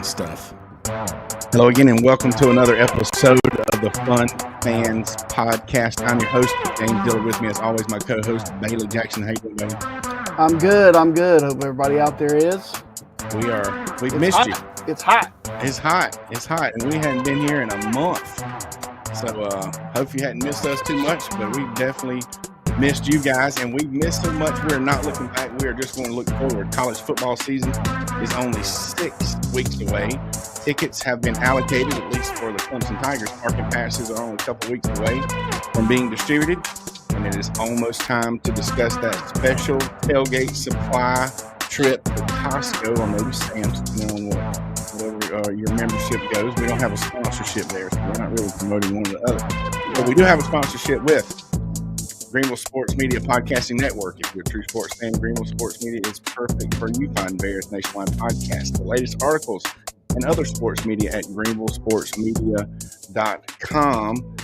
stuff. Hello again, and welcome to another episode of the Fun Fans Podcast. I'm your host, James Diller. With me, as always, my co-host, Bailey Jackson. How you doing, Bailey? I'm good. Hope everybody out there is. We've missed you. It's hot. It's hot, and we hadn't been here in a month. So hope you hadn't missed us too much, but we definitely missed you guys, and we missed so much we're not looking back. We are just going to look forward. College football season is only 6 weeks away. Tickets have been allocated, at least for the Clemson Tigers. Parking passes are only a couple weeks away from being distributed, and it is almost time to discuss that special tailgate supply trip to Costco or maybe Sam's, depending on whatever your membership goes. We don't have a sponsorship there, so we're not really promoting one or the other. But we do have a sponsorship with Greenville Sports Media Podcasting Network. If you're a true sports fan, Greenville Sports Media is perfect for you. Find various nationwide podcasts, the latest articles, and other sports media at greenvillesportsmedia.com,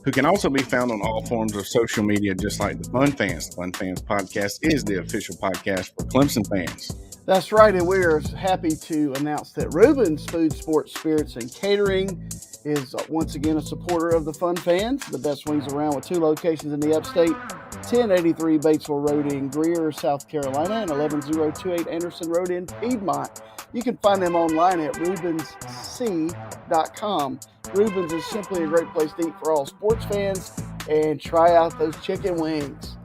who can also be found on all forms of social media, just like the Fun Fans. The Fun Fans Podcast is the official podcast for Clemson fans. That's right, and we're happy to announce that Reuben's Food, Sports, Spirits, and Catering is once again a supporter of the Fun Fans. The best wings around, with 2 locations in the upstate, 1083 Batesville Road in Greer, South Carolina, and 11028 Anderson Road in Piedmont. You can find them online at ReubensC.com. Reubens is simply a great place to eat for all sports fans, and try out those chicken wings.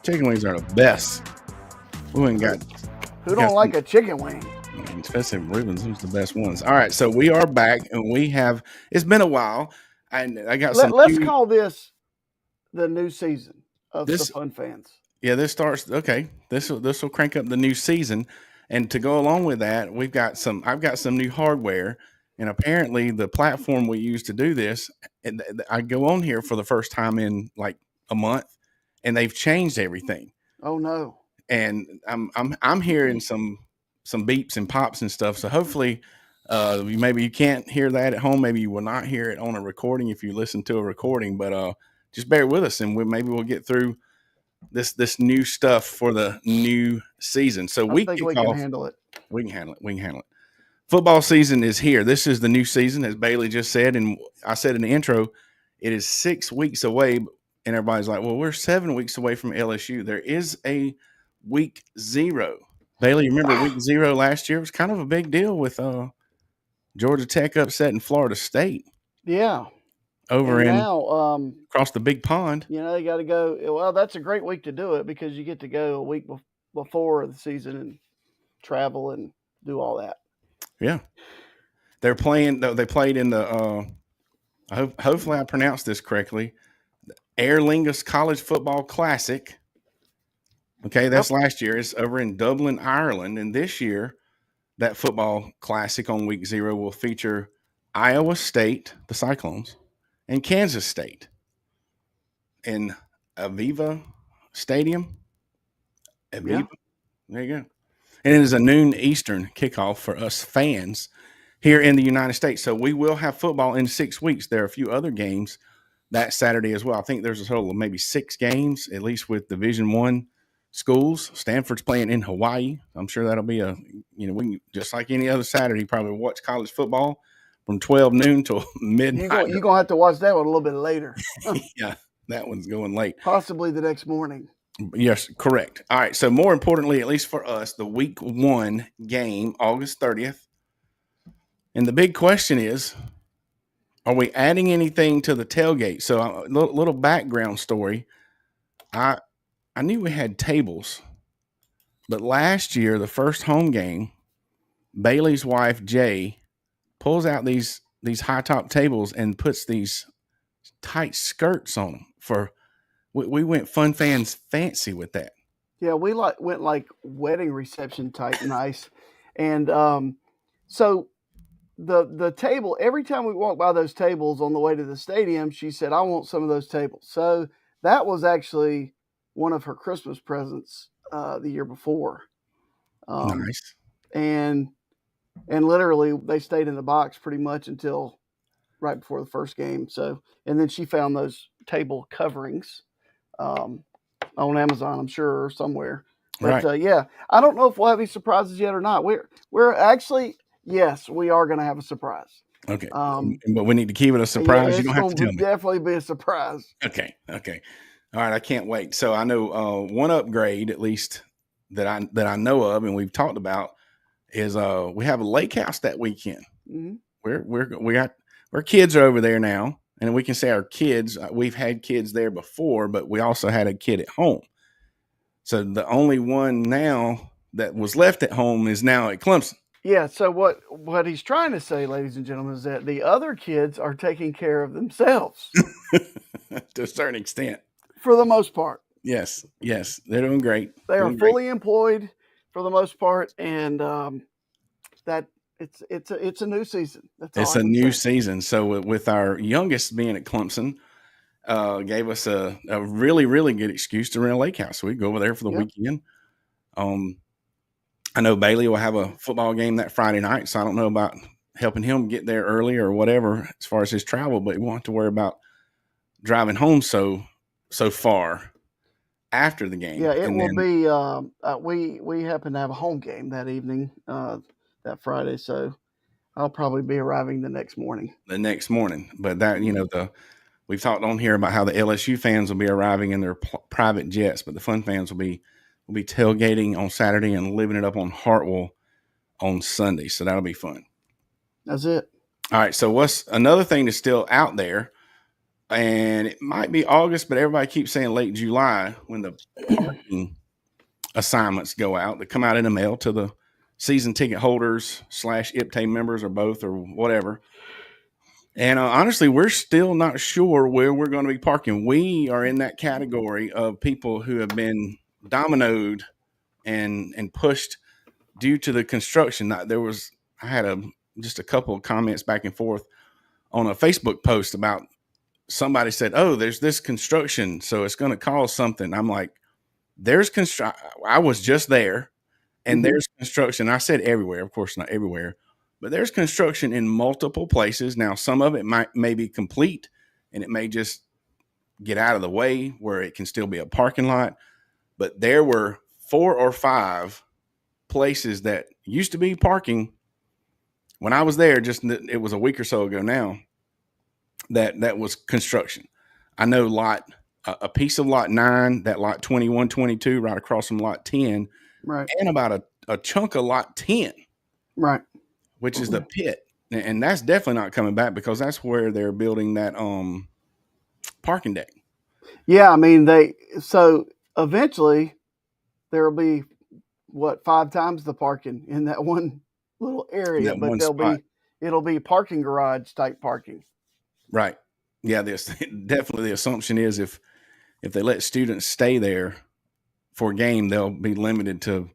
Chicken wings are the best. Who don't like a chicken wing? Especially Reubens, those are the best ones. All right, so we are back, and it's been a while. And I got Let's call this the new season of the Fun Fans. Yeah, this starts. Okay, this will crank up the new season, and to go along with that, I've got some new hardware, and apparently the platform we use to do this, and I go on here for the first time in like a month, and they've changed everything. Oh no! And I'm hearing some beeps and pops and stuff. So hopefully, maybe you can't hear that at home. Maybe you will not hear it on a recording if you listen to a recording. But just bear with us, and maybe we'll get through this new stuff for the new season. So I think we can handle it. We can handle it. Football season is here. This is the new season, as Bailey just said, and I said in the intro, it is 6 weeks away. And everybody's like, "Well, we're 7 weeks away from LSU." There is a week 0. Bailey, you remember week 0 last year? It was kind of a big deal with Georgia Tech upsetting Florida State. Yeah. Across the big pond. You know, they got to go. Well, that's a great week to do it because you get to go a week before the season and travel and do all that. Yeah. They played in the, hopefully I pronounced this correctly, the Aer Lingus College Football Classic. Okay, that's last year. It's over in Dublin, Ireland. And this year, that football classic on week 0 will feature Iowa State, the Cyclones, and Kansas State in Aviva Stadium. Aviva. Yeah. There you go. And it is a noon Eastern kickoff for us fans here in the United States. So we will have football in 6 weeks. There are a few other games that Saturday as well. I think there's a total of maybe 6 games, at least with Division I schools. Stanford's playing in Hawaii. I'm sure that'll be we can, just like any other Saturday, probably watch college football from 12 noon till midnight. You're going to have to watch that one a little bit later. Yeah, that one's going late. Possibly the next morning. Yes, correct. All right, so more importantly, at least for us, the week 1 game, August 30th. And the big question is, are we adding anything to the tailgate? So a little background story. I knew we had tables, but last year, the first home game, Bailey's wife, Jay, pulls out these high top tables and puts these tight skirts on them. We went Fun Fans fancy with that. Yeah, we went like wedding reception type nice. And so the table, every time we walk by those tables on the way to the stadium, she said, "I want some of those tables." So that was actually one of her Christmas presents the year before. Nice. And literally they stayed in the box pretty much until right before the first game. So, and then she found those table coverings on Amazon, I'm sure, or somewhere. But right. Yeah, I don't know if we'll have any surprises yet or not. We're actually, Yes, we are going to have a surprise. Okay, but we need to keep it a surprise. Yeah, You don't have to tell me. Definitely be a surprise. Okay. All right, I can't wait. So I know one upgrade, at least that I know of, and we've talked about, is we have a lake house that weekend. Mm-hmm. Our kids are over there now, and we can say our kids. We've had kids there before, but we also had a kid at home. So the only one now that was left at home is now at Clemson. Yeah. So what he's trying to say, ladies and gentlemen, is that the other kids are taking care of themselves to a certain extent, for the most part. Yes, they're doing great. They are fully employed for the most part, and that it's a new season. It's a new season. So with our youngest being at Clemson, gave us a really, really good excuse to rent a lake house. So we go over there for the weekend. I know Bailey will have a football game that Friday night, so I don't know about helping him get there early or whatever as far as his travel, but he won't have to worry about driving home so far after the game. Yeah, it will be. We happen to have a home game that evening, that Friday, so I'll probably be arriving the next morning. But that we've talked on here about how the LSU fans will be arriving in their private jets, but the Fun fans will be tailgating on Saturday and living it up on Hartwell on Sunday. So that'll be fun. That's it. All right. So what's another thing that's still out there? And it might be August, but everybody keeps saying late July when the parking assignments go out. They come out in the mail to the season ticket holders / IPTAY members or both or whatever. And honestly, we're still not sure where we're going to be parking. We are in that category of people who have been dominoed and pushed due to the construction. I had just a couple of comments back and forth on a Facebook post about somebody said, "Oh, there's this construction, so it's going to cause something." I'm like, "There's construction." I was just there, and there's construction. I said everywhere, of course not everywhere, but there's construction in multiple places. Now, some of it may be complete, and it may just get out of the way where it can still be a parking lot. But there were 4 or 5 places that used to be parking when I was there. It was a week or so ago now. That was construction. I know a piece of lot 9, that lot 21, 22, right across from lot 10, right, and about a chunk of lot 10, right, which is the pit, and that's definitely not coming back because that's where they're building that parking deck. Yeah, I mean so eventually there will be 5 times the parking in that one little area, but it'll be parking garage type parking. Right. Yeah, definitely the assumption is if they let students stay there for a game, they'll be limited to,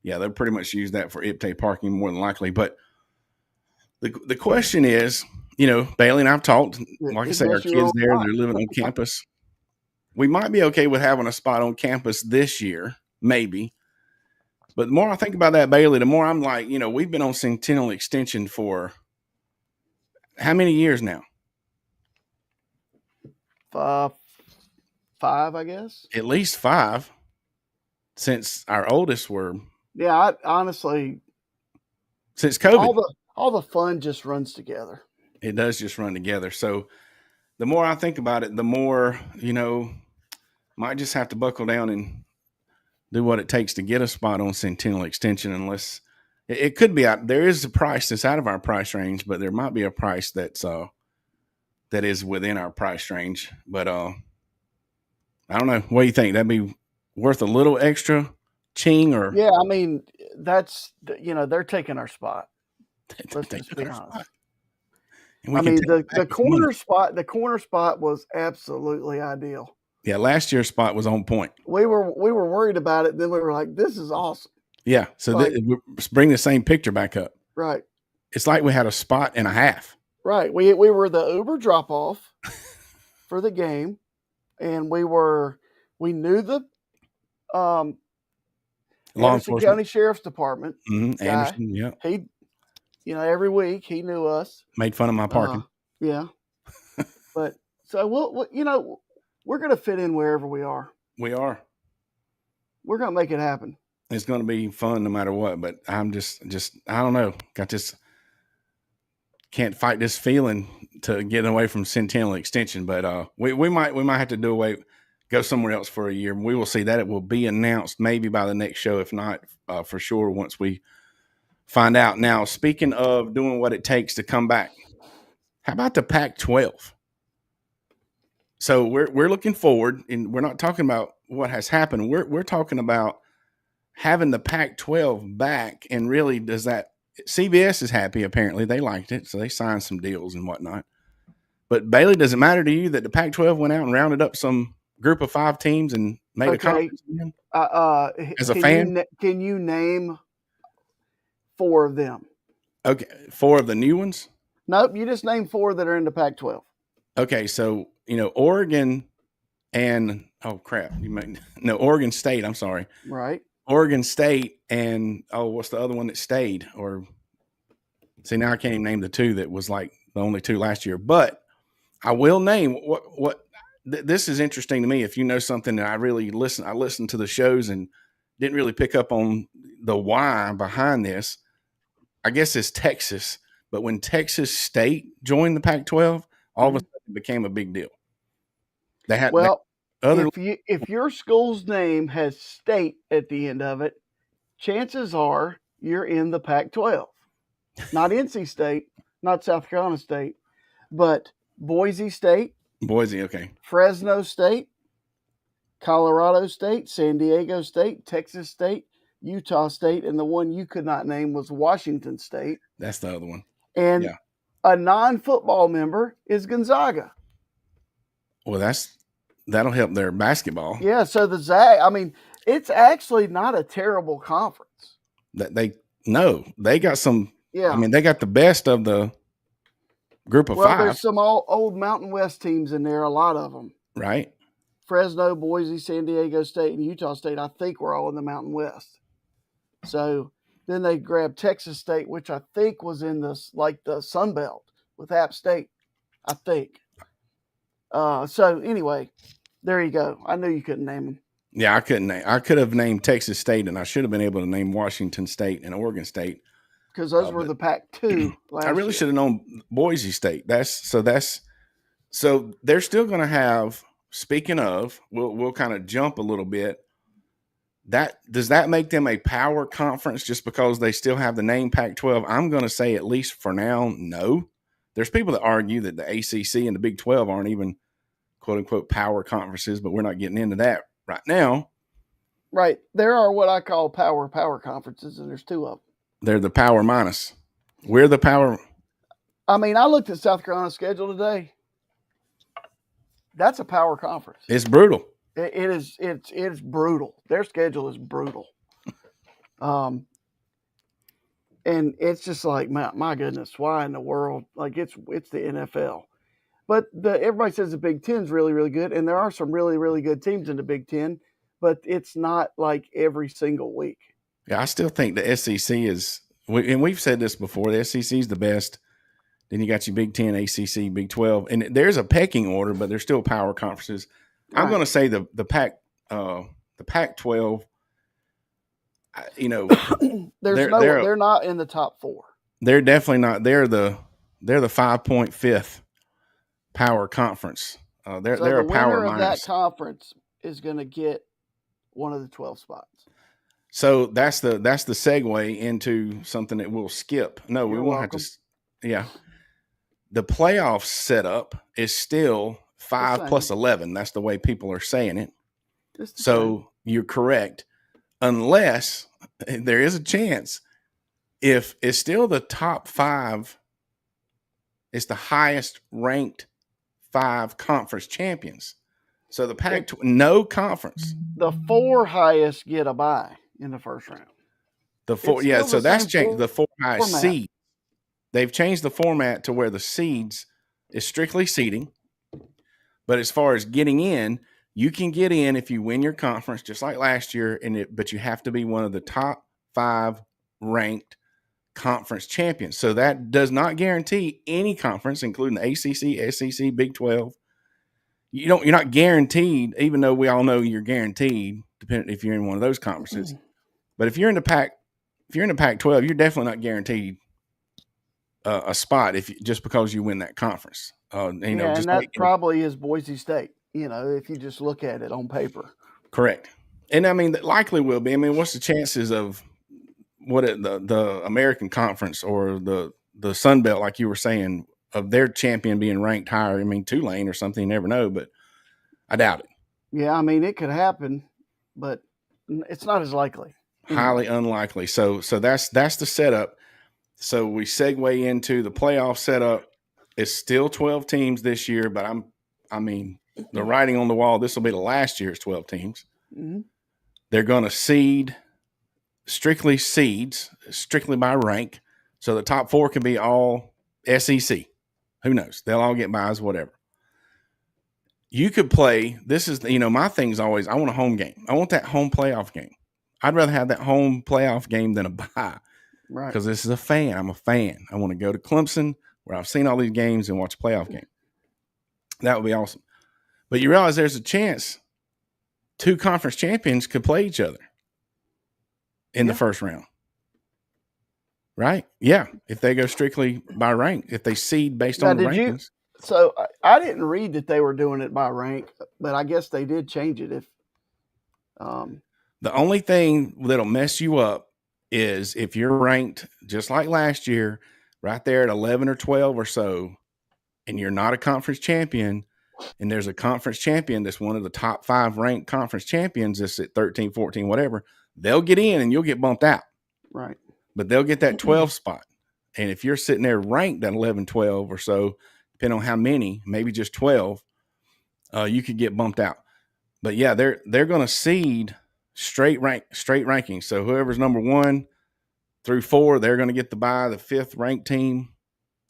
they'll pretty much use that for IPTAY parking more than likely. But the question is, Bailey and I've talked, like I say, our kids there, they're living on campus. We might be okay with having a spot on campus this year, maybe. But the more I think about that, Bailey, the more I'm like, we've been on Centennial Extension for how many years now? 5, I guess. At least 5 since our oldest were. Yeah, honestly, since COVID, all the fun just runs together. It does just run together. So the more I think about it, the more, might just have to buckle down and do what it takes to get a spot on Centennial Extension, unless it could be out. There is a price that's out of our price range, but there might be a price that is within our price range. But I don't know. What do you think? That'd be worth a little extra ching or? Yeah, I mean, that's, they're taking our spot. Let's just be honest. I mean, the corner spot was absolutely ideal. Yeah, last year's spot was on point. We were worried about it. Then we were like, "This is awesome." Yeah, so bring the same picture back up. Right. It's like we had a spot and a half. Right. We were the Uber drop off for the game, and we knew the Anderson County Sheriff's Department. Mm-hmm. Anderson, yeah. He, every week he knew us. Made fun of my parking. Yeah. But so we're going to fit in wherever we are. We are. We're going to make it happen. It's going to be fun no matter what, but I'm just I don't know. Got this can't fight this feeling to get away from Centennial Extension, but we might have to go somewhere else for a year. We will see that. It will be announced maybe by the next show, if not for sure once we find out. Now, speaking of doing what it takes to come back, how about the Pac-12? So we're looking forward, and we're not talking about what has happened. We're talking about having the Pac-12 back, and really does that – CBS is happy, apparently. They liked it, so they signed some deals and whatnot. But, Bailey, does it matter to you that the Pac-12 went out and rounded up some group of 5 teams and made a conference again? As a fan? Can you name 4 of them? Okay, 4 of the new ones? Nope, you just name 4 that are in the Pac-12. Okay, so, Oregon and – Oregon State, I'm sorry. Right. Oregon State and what's the other one that stayed? Or see, now I can't even name the 2 that was like the only 2 last year. But I will name this is interesting to me. If you know something that I listened to the shows and didn't really pick up on the why behind this. I guess it's Texas, but when Texas State joined the Pac-12, all of a sudden it became a big deal. They had if your school's name has state at the end of it, chances are you're in the Pac-12. Not NC State, not South Carolina State, but Boise State. Boise, okay. Fresno State, Colorado State, San Diego State, Texas State, Utah State, and the one you could not name was Washington State. That's the other one. And a non-football member is Gonzaga. Well, that'll help their basketball. Yeah, so the ZAG, it's actually not a terrible conference. They got some. Yeah, they got the best of the group of 5. There's some old Mountain West teams in there, a lot of them. Right. Fresno, Boise, San Diego State, and Utah State, I think, were all in the Mountain West. So then they grabbed Texas State, which I think was in the Sun Belt with App State, I think. So anyway, there you go. I knew you couldn't name them. Yeah, I couldn't name. I could have named Texas State, and I should have been able to name Washington State and Oregon State. Because those were the Pac-2 last I really should have known Boise State. So they're still going to have. Speaking of, we'll kind of jump a little bit. Does that make them a power conference just because they still have the name Pac-12? I'm going to say, at least for now, no. There's people that argue that the ACC and the Big 12 aren't even quote unquote power conferences, but we're not getting into that right now. Right. There are what I call power conferences, and there's 2 of them. They're the power minus. We're the power. I looked at South Carolina's schedule today. That's a power conference. It's brutal. It is brutal. Their schedule is brutal. And it's just like, my goodness, why in the world? Like it's the NFL. But everybody says the Big Ten is really, really good, and there are some really, really good teams in the Big Ten, but it's not like every single week. Yeah, I still think the SEC is, and we've said this before, the SEC is the best. Then you got your Big 10, ACC, Big 12, and there's a pecking order, but they're still power conferences. Right. I'm going to say the Pac-12. They're not in the top 4. They're definitely not. They're the 5.5 power conference. They're a power minus. The winner of that conference is going to get one of the 12 spots. So that's the segue into something that we'll skip. No, we won't have to. Yeah. The playoff setup is still 5 plus 11. That's the way people are saying it. So you're correct. Unless there is a chance, if it's still the top 5, it's the highest ranked 5 conference champions. So the Pac-12, no conference. The 4 highest get a bye in the first round. The 4, yeah. So that's changed. The 4 highest seed. They've changed the format to where the seeds is strictly seeding. But as far as getting in, you can get in if you win your conference, just like last year. But you have to be one of the top 5 ranked conference champions. So that does not guarantee any conference, including the ACC, SEC, Big 12. You're not guaranteed, even though we all know you're guaranteed, depending if you're in one of those conferences. But if you're in the Pac-12, you're definitely not guaranteed a spot just because you win that conference. And that probably is Boise State. If you just look at it on paper. Correct. And I mean, that likely will be. I mean, what's the chances of the American Conference or the Sun Belt, like you were saying, of their champion being ranked higher? I mean, Tulane or something, you never know, but I doubt it. Yeah, I mean, it could happen, but it's not as likely. Highly unlikely. So that's the setup. So we segue into the playoff setup. It's still 12 teams this year, but the writing on the wall, this will be the last year's 12 teams. Mm-hmm. They're going to strictly seeds, strictly by rank. So the top 4 can be all SEC. Who knows? They'll all get buys, whatever. You could play. This is, my thing's always, I want a home game. I want that home playoff game. I'd rather have that home playoff game than a bye. Right. Because this is a fan. I'm a fan. I want to go to Clemson where I've seen all these games and watch a playoff game. That would be awesome. But you realize there's a chance 2 conference champions could play each other in the first round. Right? Yeah. If they go strictly by rank, if they seed based on the rankings. So I didn't read that they were doing it by rank, but I guess they did change it. The only thing that'll mess you up is if you're ranked just like last year, right there at 11 or 12 or so, and you're not a conference champion, and there's a conference champion that's one of the top 5 ranked conference champions that's at 13, 14, whatever, they'll get in and you'll get bumped out. Right. But they'll get that 12 spot. And if you're sitting there ranked at 11, 12 or so, depending on how many, maybe just 12, you could get bumped out. But yeah, they're going to seed straight rankings. So whoever's number 1 through 4, they're going to get the bye. The 5th ranked team,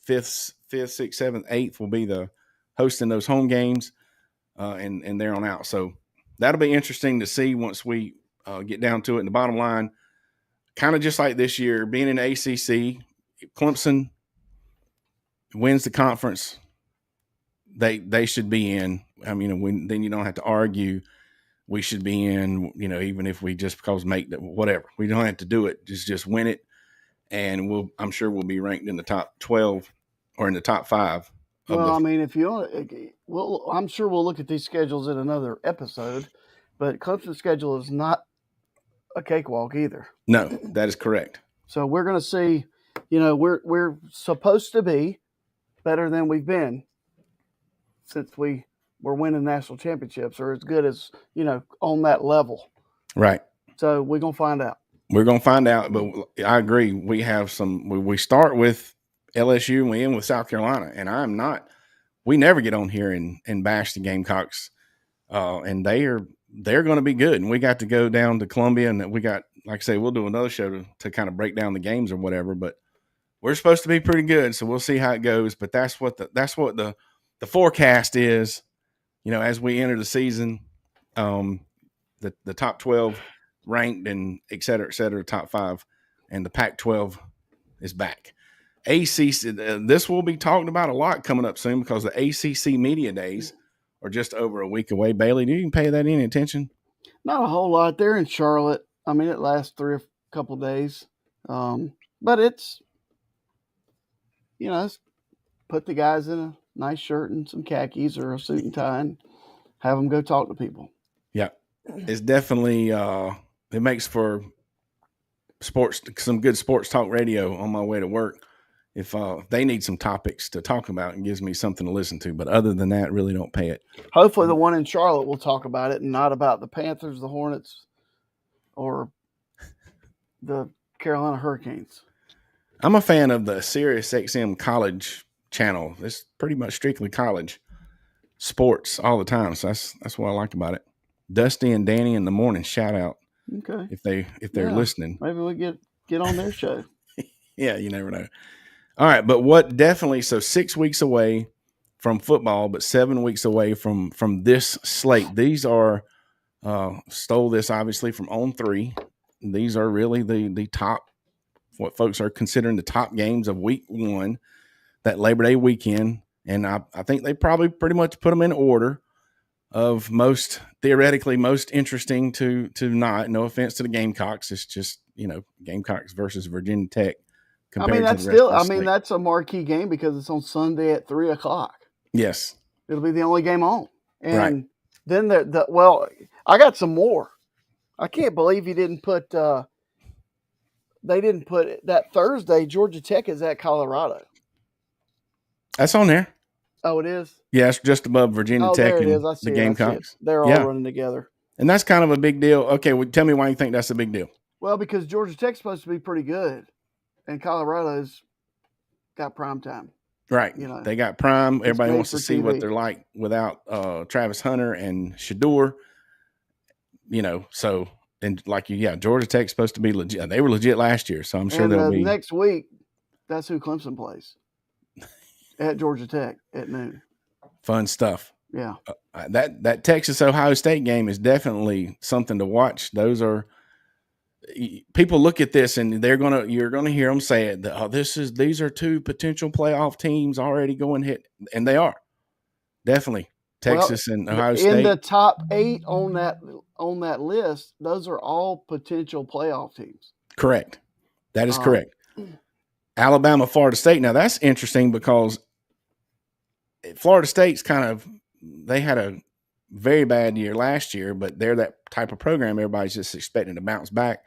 5th, 6th, 7th, 8th will be the hosting those home games, and they're on out. So that'll be interesting to see once we get down to it. And the bottom line, kind of just like this year, being in the ACC, Clemson wins the conference, they should be in. I mean, then you don't have to argue. We should be in, even if we just because make that, whatever. We don't have to do it. Just win it. And I'm sure we'll be ranked in the top 12 or in the top 5. Well, I'm sure we'll look at these schedules in another episode, but Clemson's schedule is not a cakewalk either. No, that is correct. So we're going to see, we're supposed to be better than we've been since we were winning national championships, or as good as, on that level. Right. So we're going to find out. We're going to find out, but I agree. We have we start with LSU and we end with South Carolina, and we never get on here and bash the Gamecocks. And they're going to be good. And we got to go down to Columbia, and we got, like I say, we'll do another show to kind of break down the games or whatever, but we're supposed to be pretty good. So we'll see how it goes. But that's what the forecast is, as we enter the season, the top 12 ranked and et cetera, top 5, and the Pac-12 is back. ACC, this will be talked about a lot coming up soon because the ACC Media Days are just over a week away. Bailey, do you pay that any attention? Not a whole lot. They're in Charlotte. I mean, it lasts a couple days. But it's, it's put the guys in a nice shirt and some khakis or a suit and tie and have them go talk to people. Yeah. It's definitely, it makes for some good sports talk radio on my way to work. If they need some topics to talk about, and gives me something to listen to. But other than that, really don't pay it. Hopefully the one in Charlotte will talk about it and not about the Panthers, the Hornets, or the Carolina Hurricanes. I'm a fan of the Sirius XM college channel. It's pretty much strictly college sports all the time. So that's what I like about it. Dusty and Danny in the morning, shout out. Okay. If they're listening. Maybe we get on their show. Yeah, you never know. All right, but so 6 weeks away from football, but 7 weeks away from this slate. These are stole this obviously from On3. These are really the top, what folks are considering the top games of week 1, that Labor Day weekend. And I think they probably pretty much put them in order of theoretically most interesting to not. No offense to the Gamecocks. It's just, Gamecocks versus Virginia Tech compared to the rest of the state. that's a marquee game because it's on Sunday at 3:00. Yes. It'll be the only game on. And Right. then I got some more. I can't believe you didn't put they didn't put that Thursday. Georgia Tech is at Colorado. That's on there. Oh, it is? Yeah, it's just above Virginia Oh, Tech there it and is. I see the it. I see it. Gamecocks. They're all Yeah. running together. And that's kind of a big deal. Okay, well, tell me why you think that's a big deal. Well, because Georgia Tech's supposed to be pretty good, and Colorado's got prime time. Right. You know, They got prime. Everybody made wants to for see what TV. they're like without Travis Hunter and Shador. So and Georgia Tech's supposed to be legit. They were legit last year, so I'm sure And they'll be next week. That's who Clemson plays at Georgia Tech at noon. fun stuff. Yeah. That Texas Ohio State game is definitely something to watch. Those are people look at this and you're gonna hear them say it. These are two potential playoff teams already going hit, and they are definitely Texas and Ohio State. In the top 8 on that list, those are all potential playoff teams. Correct. That is correct. Alabama, Florida State. Now that's interesting because Florida State's they had a very bad year last year, but they're that type of program everybody's just expecting to bounce back.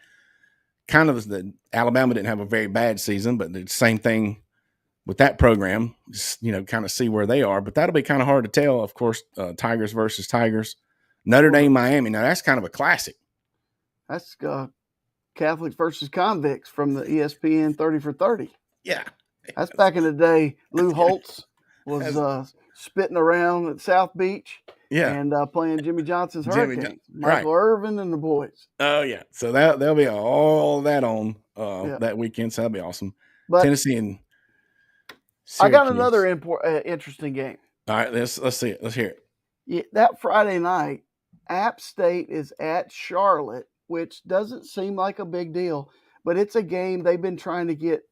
Kind of the Alabama didn't have a very bad season, but the same thing with that program. Just, kind of see where they are, but that'll be kind of hard to tell. Of course, Tigers versus Tigers, Notre Dame, Miami. Now that's kind of a classic. That's Catholics versus convicts from the ESPN 30 for 30. Yeah, that's back in the day. Lou Holtz was spitting around at South Beach. Yeah, and playing Jimmy Johnson's Hurricanes, Michael right. Irvin and the boys. Oh yeah, so there'll be all that on that weekend. So that'll be awesome. But Tennessee and Syracuse. I got another interesting game. All right, let's see it. Let's hear it. Yeah, that Friday night, App State is at Charlotte, which doesn't seem like a big deal, but it's a game they've been trying to get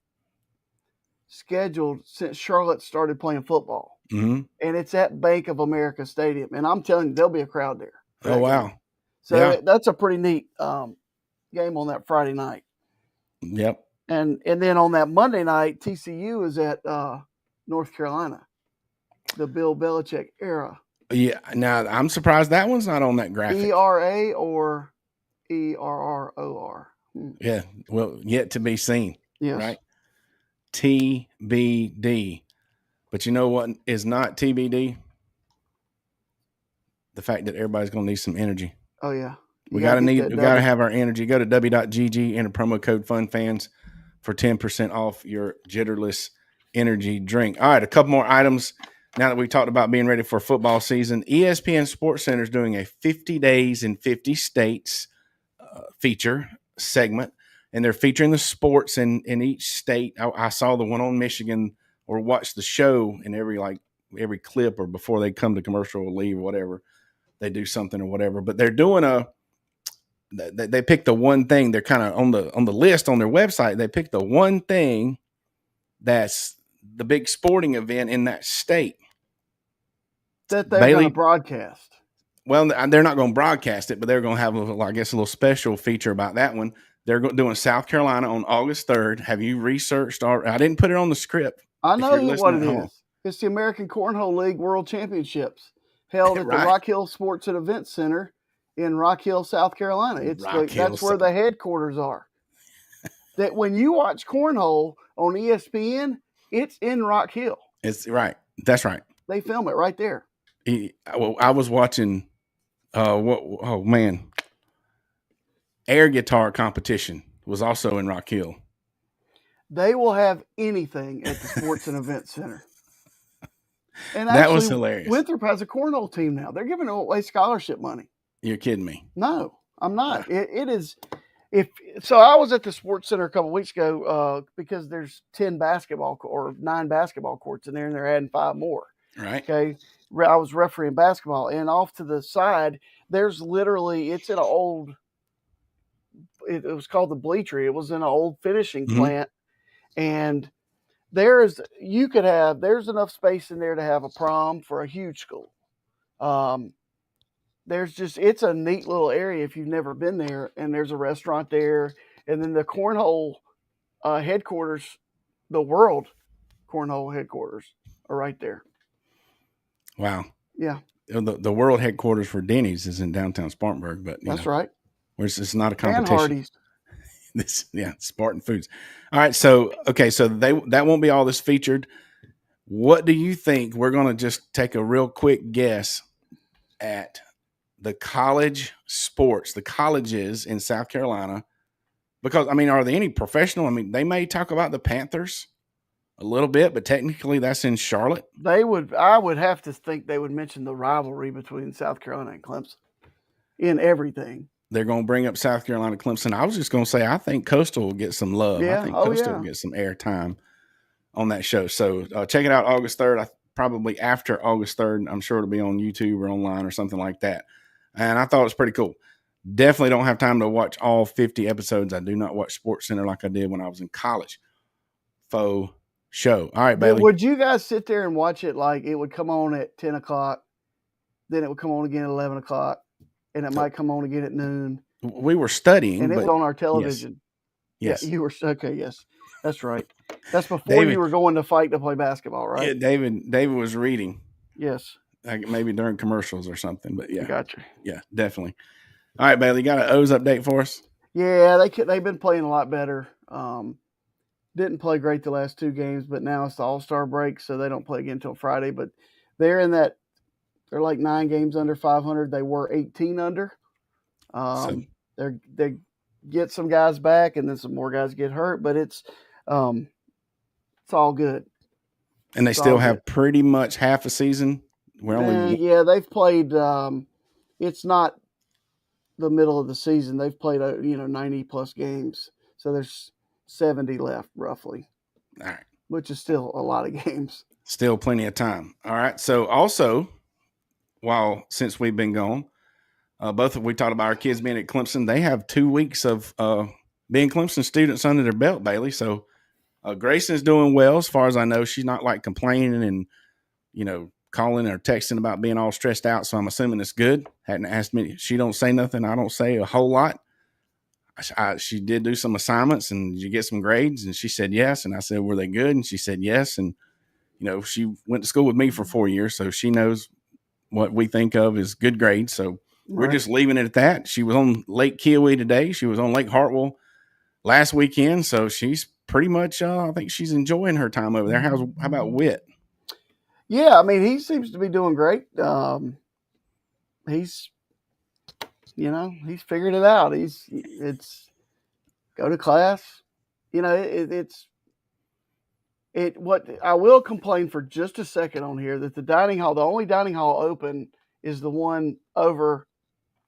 scheduled since Charlotte started playing football. Mm-hmm. And it's at Bank of America Stadium. And I'm telling you, there'll be a crowd there. Oh, wow. So that's a pretty neat game on that Friday night. Yep. And then on that Monday night, TCU is at North Carolina, the Bill Belichick era. Yeah. Now, I'm surprised that one's not on that graphic. ERA or ERROR? Yeah. Well, yet to be seen. Yes. Right? TBD. But you know what is not TBD? The fact that everybody's going to need some energy. Oh, yeah. We got to have our energy. Go to w.gg, enter promo code FUNFANS for 10% off your Jitterless energy drink. All right, a couple more items. Now that we've talked about being ready for football season, ESPN Sports Center is doing a 50 days in 50 states feature segment, and they're featuring the sports in each state. I saw the one on Michigan, or watch the show in every clip, or before they come to commercial or leave or whatever, they do something or whatever. But they're doing they pick the one thing. They're kind of on the list on their website. They pick the one thing that's the big sporting event in that state that they're going to broadcast. Well, they're not going to broadcast it, but they're going to have a little special feature about that one. They're doing South Carolina on August 3rd. Have you researched? I didn't put it on the script. I know what it is. It's the American Cornhole League World Championships held at the Rock Hill Sports and Events Center in Rock Hill, South Carolina. That's where the headquarters are. That when you watch cornhole on ESPN, it's in Rock Hill. It's right. That's right. They film it right there. I was watching. Oh man, air guitar competition was also in Rock Hill. They will have anything at the Sports and Events Center. And that was hilarious. Winthrop has a cornhole team now. They're giving away scholarship money. You're kidding me. No, I'm not. It is. So I was at the Sports Center a couple of weeks ago because there's 9 basketball courts in there, and they're adding 5 more. Right. Okay. I was refereeing basketball, and off to the side, there's literally, it's in an old, it was called the Bleachery. It was in an old finishing plant. And there's enough space in there to have a prom for a huge school. It's a neat little area if you've never been there, and there's a restaurant there. And then the cornhole headquarters the world cornhole headquarters are right there. Wow. Yeah, The world headquarters for Denny's is in downtown Spartanburg, but that's right. it's not a And competition. Hardee's. Spartan Foods. All right, so that won't be all this featured. What do you think? We're going to just take a real quick guess at the college sports, the colleges in South Carolina, because are there any professional? They may talk about the Panthers a little bit, but technically that's in Charlotte. I would have to think they would mention the rivalry between South Carolina and Clemson in everything. They're going to bring up South Carolina, Clemson. I was just going to say, I think Coastal will get some love. Yeah. I think Coastal will get some airtime on that show. So check it out August 3rd. Probably after August 3rd, I'm sure it'll be on YouTube or online or something like that. And I thought it was pretty cool. Definitely don't have time to watch all 50 episodes. I do not watch SportsCenter like I did when I was in college. Faux show. All right, Bailey. Would you guys sit there and watch it like it would come on at 10 o'clock, then it would come on again at 11 o'clock, and it might come on again at noon? We were studying. And it was on our television. Yes. Yeah, you were. Okay, yes. That's right. That's before you were going to fight to play basketball, right? Yeah, David was reading. Yes. Like maybe during commercials or something, but yeah. Gotcha. Yeah, definitely. All right, Bailey, got an O's update for us? Yeah, they've been playing a lot better. Didn't play great the last 2 games, but now it's the All-Star break, so they don't play again until Friday. But they're like 9 games under 500. They were 18 under. They get some guys back, and then some more guys get hurt, but it's all good. And they still have pretty much half a season. They've played. It's not the middle of the season. They've played 90 plus games, so there's 70 left roughly. All right, which is still a lot of games. Still plenty of time. All right. So also, since we've been gone, we talked about our kids being at Clemson. They have 2 weeks of being Clemson students under their belt, Bailey. So Grayson's doing well as far as I know. She's not like complaining and calling or texting about being all stressed out. So I'm assuming it's good. Hadn't asked me. She don't say nothing. I don't say a whole lot. She did do some assignments, and did you get some grades? And she said yes. And I said, were they good? And she said yes. And she went to school with me for 4 years, so she knows what we think of as good grades. So we're just leaving it at that. She was on Lake Kiowee today. She was on Lake Hartwell last weekend. So she's pretty much, I think she's enjoying her time over there. How about Whit? Yeah, he seems to be doing great. He's figured it out. It's go to class. What I will complain for just a second on here that the only dining hall open is the one over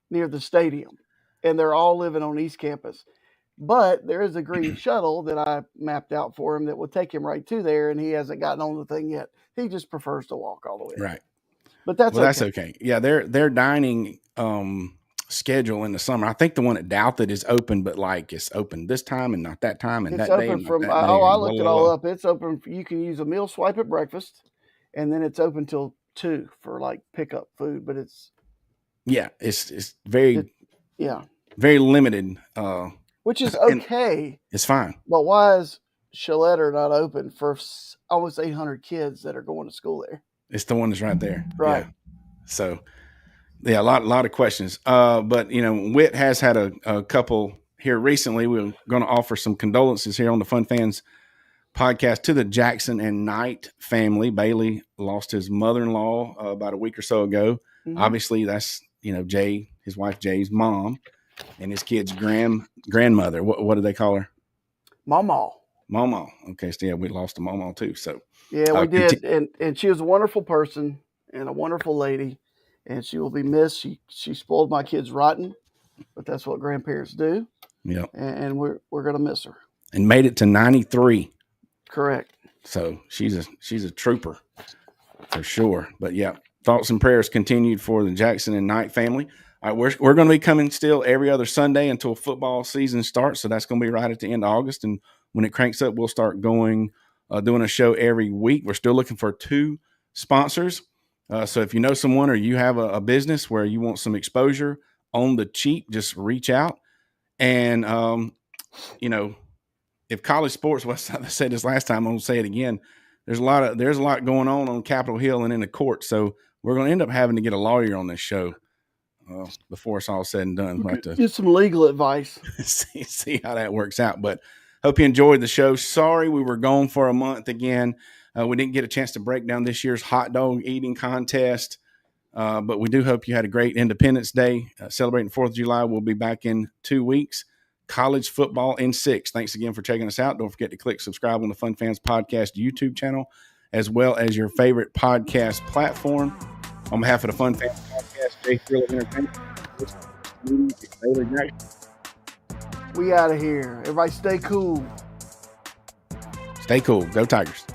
near the stadium, and they're all living on East Campus. But there is a green shuttle that I mapped out for him that will take him right to there, and he hasn't gotten on the thing yet. He just prefers to walk all the way. Right. But that's okay. Yeah, their dining schedule in the summer. I think the one at Douthit is open, but like it's open this time and not that time, and it's that open day. And from that day I looked it all up. It's open. You can use a meal swipe at breakfast, and then it's open till 2 for like pickup food. But it's very very limited. Which is okay. It's fine. But why is Shaletter not open for almost 800 kids that are going to school there? It's the one that's right there. Right. Yeah. So, a lot of questions. But Whit has had a couple here recently. We're going to offer some condolences here on the Fun Fans podcast to the Jackson and Knight family. Bailey lost his mother-in-law about a week or so ago. Mm-hmm. Obviously, that's Jay, his wife Jay's mom, and his kid's grandmother. What do they call her? Mama. Okay, so we lost a Mama too. So yeah, we did, and she was a wonderful person and a wonderful lady, and she will be missed. She spoiled my kids rotten, but that's what grandparents do. Yeah, and we're gonna miss her. And made it to 93. Correct. So she's a trooper for sure. But yeah, thoughts and prayers continued for the Jackson and Knight family. All right, we're going to be coming still every other Sunday until football season starts. So that's going to be right at the end of August. And when it cranks up, we'll start doing a show every week. We're still looking for 2 sponsors. So if you know someone or you have a business where you want some exposure on the cheap, just reach out. And, if college sports, I said this last time, I'm gonna say it again. There's a lot going on Capitol Hill and in the court. So we're gonna end up having to get a lawyer on this show before it's all said and done. We'll have to get some legal advice. see how that works out. But hope you enjoyed the show. Sorry we were gone for a month again. We didn't get a chance to break down this year's hot dog eating contest. But we do hope you had a great Independence Day. Celebrating 4th of July. We'll be back in 2 weeks. College football in 6. Thanks again for checking us out. Don't forget to click subscribe on the Fun Fans Podcast YouTube channel, as well as your favorite podcast platform. On behalf of the Fun Fans Podcast, Jay Thriller Entertainment, we out of here. Everybody stay cool. Stay cool. Go Tigers.